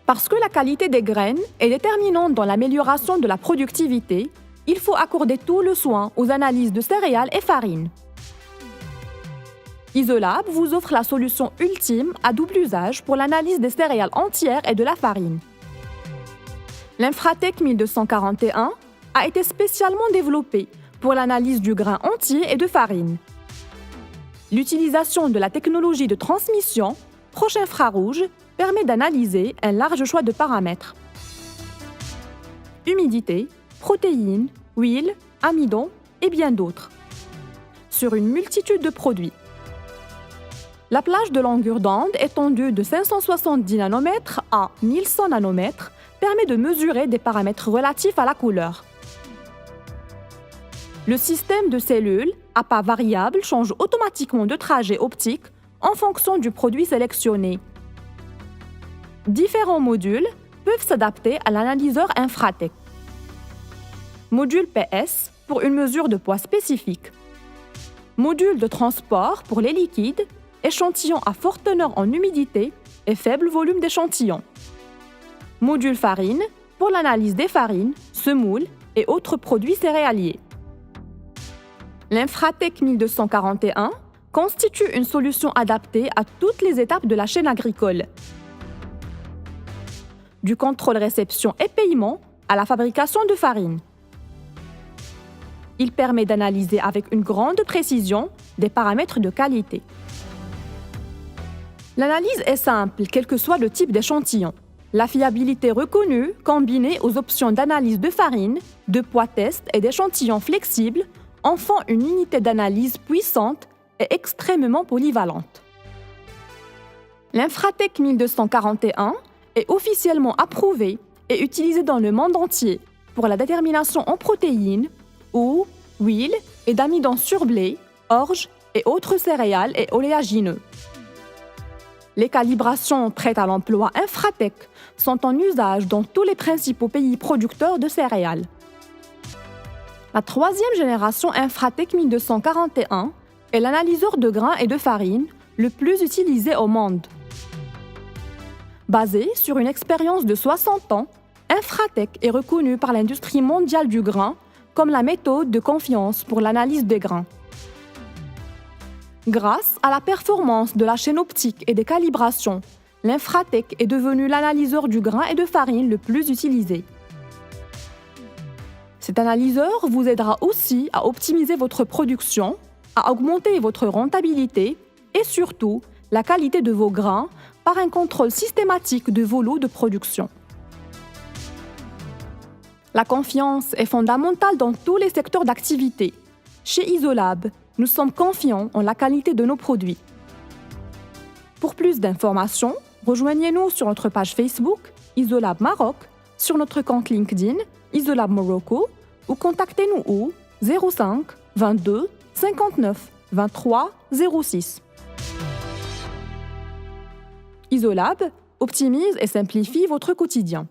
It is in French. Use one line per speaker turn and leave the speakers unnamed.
Parce que la qualité des graines est déterminante dans l'amélioration de la productivité, il faut accorder tout le soin aux analyses de céréales et farines. Isolab vous offre la solution ultime à double usage pour l'analyse des céréales entières et de la farine. L'Infratech 1241 a été spécialement développé pour l'analyse du grain entier et de farine. L'utilisation de la technologie de transmission proche infrarouge permet d'analyser un large choix de paramètres. Humidité, protéines, huile, amidon et bien d'autres. Sur une multitude de produits. La plage de longueur d'onde étendue de 570 nanomètres à 1100 nanomètres permet de mesurer des paramètres relatifs à la couleur. Le système de cellules à pas variable change automatiquement de trajet optique en fonction du produit sélectionné. Différents modules peuvent s'adapter à l'analyseur Infratech. Module PS pour une mesure de poids spécifique. Module de transport pour les liquides, échantillons à forte teneur en humidité et faible volume d'échantillons. Module farine pour l'analyse des farines, semoules et autres produits céréaliers. L'Infratech 1241 constitue une solution adaptée à toutes les étapes de la chaîne agricole. Du contrôle réception et paiement à la fabrication de farine. Il permet d'analyser avec une grande précision des paramètres de qualité. L'analyse est simple, quel que soit le type d'échantillon. La fiabilité reconnue, combinée aux options d'analyse de farine, de poids test et d'échantillons flexibles, en font une unité d'analyse puissante et extrêmement polyvalente. L'Infratech 1241 est officiellement approuvé et utilisé dans le monde entier pour la détermination en protéines, eau, huile et d'amidon sur blé, orge et autres céréales et oléagineux. Les calibrations prêtes à l'emploi Infratech sont en usage dans tous les principaux pays producteurs de céréales. La troisième génération Infratech 1241 est l'analyseur de grains et de farine le plus utilisé au monde. Basé sur une expérience de 60 ans, Infratech est reconnu par l'industrie mondiale du grain comme la méthode de confiance pour l'analyse des grains. Grâce à la performance de la chaîne optique et des calibrations, l'Infratech est devenu l'analyseur du grain et de farine le plus utilisé. Cet analyseur vous aidera aussi à optimiser votre production, à augmenter votre rentabilité et surtout la qualité de vos grains par un contrôle systématique de vos lots de production. La confiance est fondamentale dans tous les secteurs d'activité. Chez Isolab, nous sommes confiants en la qualité de nos produits. Pour plus d'informations, rejoignez-nous sur notre page Facebook Isolab Maroc, sur notre compte LinkedIn Isolab Morocco ou contactez-nous au 05 22 59 23 06. Isolab optimise et simplifie votre quotidien.